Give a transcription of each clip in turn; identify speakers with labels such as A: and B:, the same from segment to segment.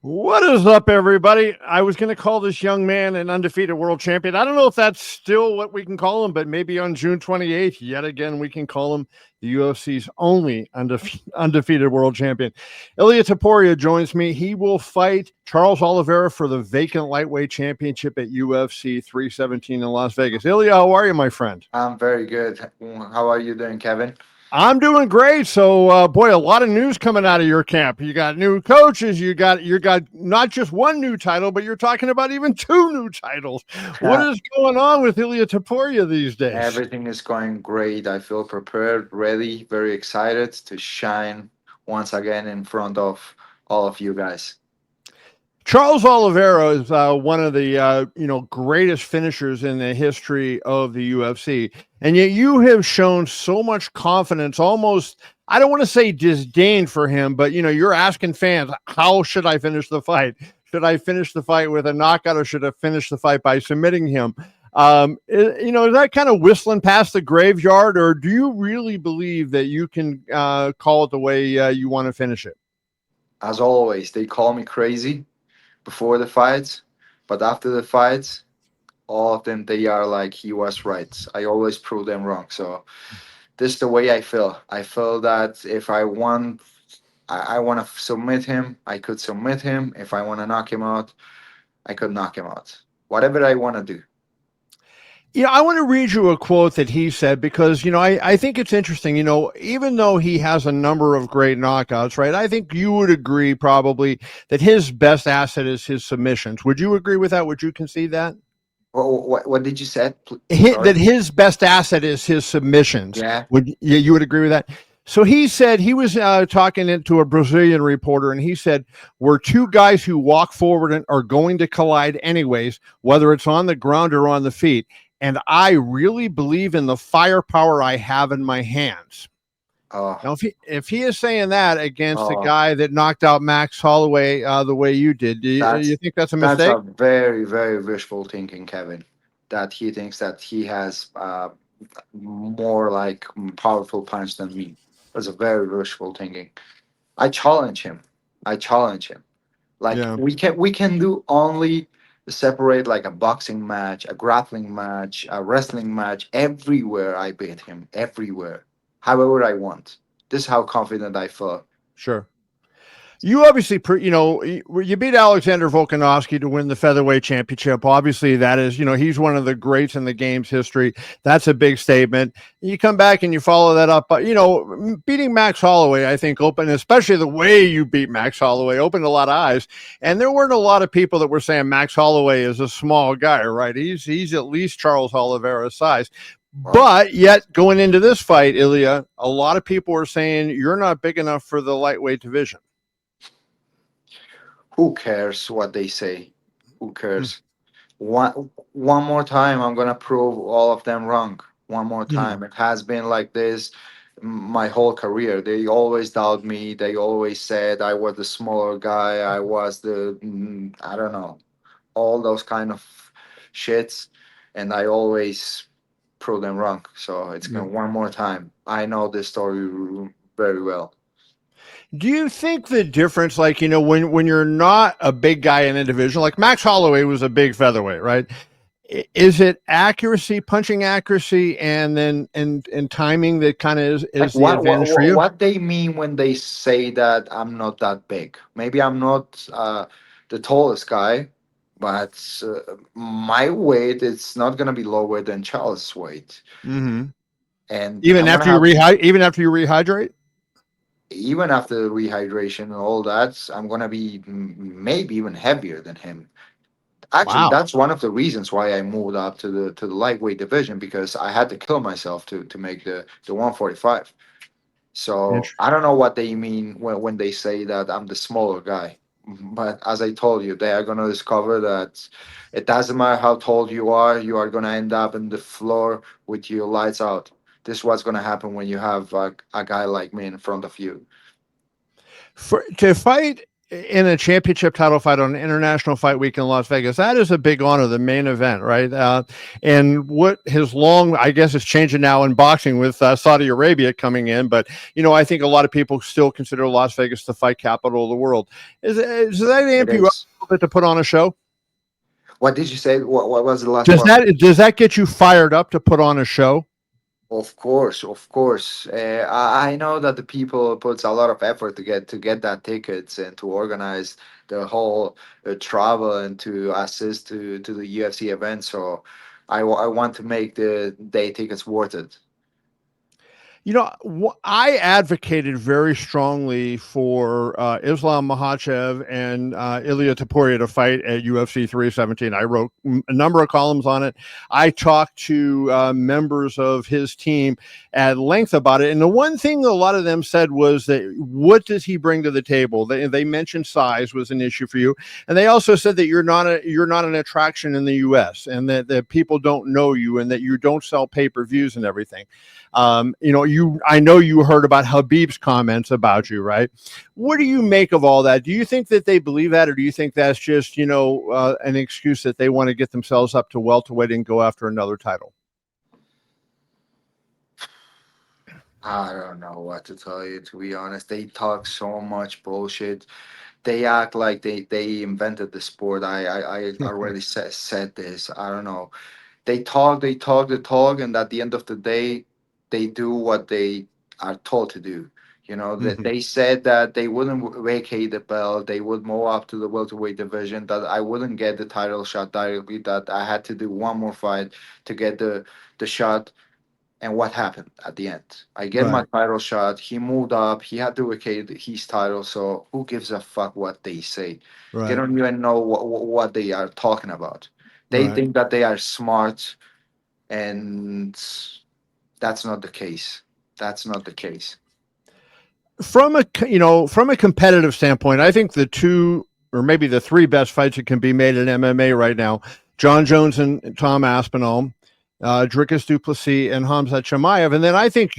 A: What is up, everybody? I was going to call this young man an undefeated world champion. I don't know if that's still what we can call him, but maybe on June 28th, yet again, we can call him the UFC's only undefeated world champion. Ilia Topuria joins me. He will fight Charles Oliveira for the vacant lightweight championship at UFC 317 in Las Vegas. Ilia, how are you, my friend?
B: I'm very good. How are you doing, Kevin?
A: I'm doing great. So, boy, a lot of news coming out of your camp. You got new coaches. You got not just one new title, but you're talking about even two new titles. What is going on with Ilia Topuria these days?
B: Everything is going great. I feel prepared, ready, very excited to shine once again in front of all of you guys.
A: Charles Oliveira is one of the greatest finishers in the history of the UFC, and yet you have shown so much confidence. Almost, I don't want to say disdain for him, but you're asking fans, how should I finish the fight? Should I finish the fight with a knockout, or should I finish the fight by submitting him? Is that kind of whistling past the graveyard, or do you really believe that you can call it the way you want to finish it?
B: As always, they call me crazy before the fights, but after the fights, all of them, they are like, he was right. I always prove them wrong. So this is the way I feel. I feel that if I want, I want to submit him, I could submit him. If I want to knock him out, I could knock him out. Whatever I want to do.
A: Yeah, I want to read you a quote that he said because, I think it's interesting. Even though he has a number of great knockouts, right? I think you would agree probably that his best asset is his submissions. Would you agree with that? Would you concede that?
B: What did you say?
A: That his best asset is his submissions.
B: Yeah.
A: You would agree with that? So he said he was talking to a Brazilian reporter, and he said, we're two guys who walk forward and are going to collide anyways, whether it's on the ground or on the feet. And I really believe in the firepower I have in my hands. Now, if he is saying that against a guy that knocked out Max Holloway the way you did, do you think that's a mistake?
B: That's a very, very wishful thinking, Kevin. That he thinks that he has more like powerful punch than me. That's a very wishful thinking. I challenge him. Like
A: Yeah.
B: we can do only separate like a boxing match, a grappling match, a wrestling match. Everywhere I beat him, everywhere, however I want. This is how confident I feel.
A: Sure. You obviously, you beat Alexander Volkanovski to win the featherweight championship. Obviously, that is, he's one of the greats in the game's history. That's a big statement. You come back and you follow that up. But, beating Max Holloway, I think, opened, especially the way you beat Max Holloway, opened a lot of eyes. And there weren't a lot of people that were saying Max Holloway is a small guy, right? He's at least Charles Oliveira's size. But yet, going into this fight, Ilia, a lot of people were saying you're not big enough for the lightweight division.
B: Who cares what they say? Who cares? One more time, I'm gonna prove all of them wrong. One more time. It has been like this my whole career. They always doubt me. They always said I was the smaller guy. I was the I don't know, all those kind of shits, and I always prove them wrong. So it's gonna one more time. I know this story very well.
A: Do you think the difference, like, when you're not a big guy in a division, like Max Holloway was a big featherweight, right? Is it accuracy, punching accuracy, and then and timing that kind of is
B: Like
A: the advantage for you?
B: what they mean when they say that I'm not that big. Maybe I'm not the tallest guy, but my weight it's not gonna be lower than Charles' weight,
A: Mm-hmm.
B: and
A: Even
B: I'm gonna
A: after you
B: have
A: rehydrate?
B: even after rehydration and all that, I'm gonna be maybe even heavier than him. Actually,
A: Wow.
B: that's one of the reasons why I moved up to the lightweight division because I had to kill myself to make the 145. So I don't know what they mean when they say that I'm the smaller guy. But as I told you, they are going to discover that it doesn't matter how tall you are going to end up in the floor with your lights out. This is what's going to happen when you have a guy like me in front of you.
A: To fight in a championship title fight on an international fight week in Las Vegas. That is a big honor, the main event, right? And what his long, I guess it's changing now in boxing with Saudi Arabia coming in. But, I think a lot of people still consider Las Vegas the fight capital of the world. Does that amp
B: It
A: you up
B: is.
A: a little bit to put on a show?
B: What did you say? What was the last part?
A: Does that get you fired up to put on a show?
B: Of course, of course. I know that the people puts a lot of effort to get that tickets and to organize the whole travel and to assist to the UFC event. So I want to make the day tickets worth it.
A: I advocated very strongly for Islam Makhachev and Ilia Topuria to fight at UFC 317. I wrote a number of columns on it. I talked to members of his team at length about it. And the one thing a lot of them said was that what does he bring to the table? They mentioned size was an issue for you. And they also said that you're not an attraction in the US and that people don't know you and that you don't sell pay-per-views and everything. I know you heard about Habib's comments about you, right? What do you make of all that? Do you think that they believe that, or do you think that's just, an excuse that they want to get themselves up to welterweight and go after another title?
B: I don't know what to tell you, to be honest. They talk so much bullshit. They act like they invented the sport. I already said this. I don't know. They talk, and at the end of the day, they do what they are told to do. That
A: Mhm.
B: they said that they wouldn't vacate the belt, they would move up to the welterweight division, that I wouldn't get the title shot directly, that I had to do one more fight to get the shot. And what happened at the end? I get my
A: Right,
B: title shot. He moved up. He had to vacate his title. So who gives a fuck what they say? They
A: right,
B: don't even know what they are talking about. They
A: right.
B: think that they are smart, and that's not the case. That's not the case.
A: From a competitive standpoint, I think the two or maybe the three best fights that can be made in MMA right now: John Jones and Tom Aspinall, Dricus Duplessis and Hamzat Chimaev, and then I think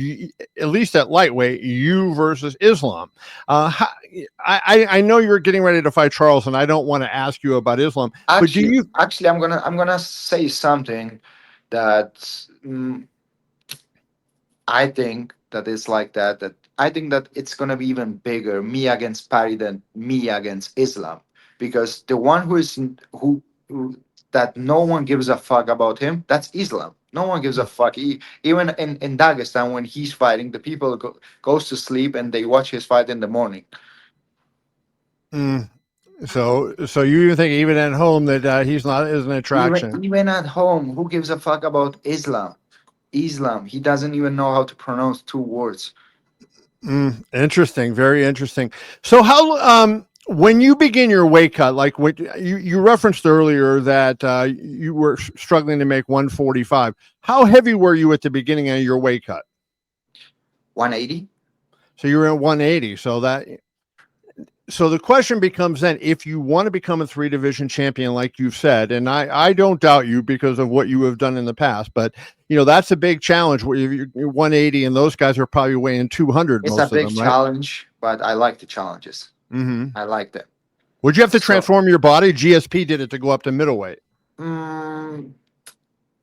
A: at least at lightweight, you versus Islam. I know you're getting ready to fight Charles, and I don't want to ask you about Islam, but do
B: Actually,
A: you?
B: actually, I'm gonna say something that I think that it's like that. That I think that it's gonna be even bigger, me against Patty, than me against Islam, because the one who that no one gives a fuck about him. That's Islam. No one gives a fuck. Even in Dagestan, when he's fighting, the people goes to sleep and they watch his fight in the morning.
A: Mm, so you even think even at home that he's not is an attraction?
B: Even at home, who gives a fuck about Islam? Islam. He doesn't even know how to pronounce two words.
A: Interesting, very interesting. So how when you begin your weight cut, like what you referenced earlier that you were struggling to make 145. How heavy were you at the beginning of your weight cut?
B: 180.
A: So you were at 180. So the question becomes then, if you want to become a 3 division champion, like you've said, and I don't doubt you because of what you have done in the past, but that's a big challenge where you're 180 and those guys are probably weighing 200,
B: It's a
A: most of
B: big
A: them, right?
B: challenge, but I like the challenges.
A: Mm-hmm.
B: I like them.
A: Would you have to
B: So,
A: transform your body? GSP did it to go up to middleweight.
B: mm,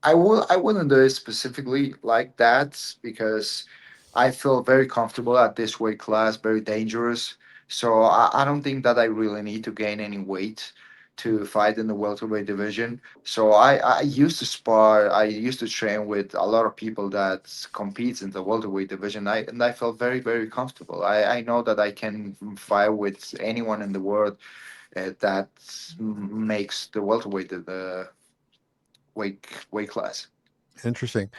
B: I wouldn't do it specifically like that, because I feel very comfortable at this weight class, very dangerous. So I don't think that I really need to gain any weight to fight in the welterweight division. So I used to spar, I used to train with a lot of people that competes in the welterweight division. I felt very, very comfortable. I know that I can fight with anyone in the world that makes the welterweight the weight class.
A: Interesting.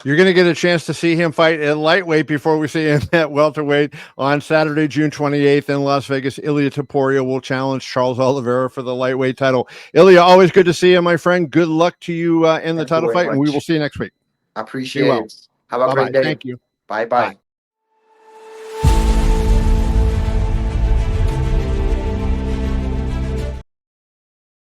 A: You're going to get a chance to see him fight in lightweight before we see him at welterweight on Saturday, June 28th in Las Vegas. Ilia Topuria will challenge Charles Oliveira for the lightweight title. Ilia, always good to see you, my friend. Good luck to you in the
B: Thank you
A: title
B: very
A: fight, and we will
B: much.
A: see you next week. Be
B: Appreciate
A: well.
B: it. Have a great
A: Bye-bye.
B: day.
A: Thank you.
B: Bye
A: Bye.
B: bye.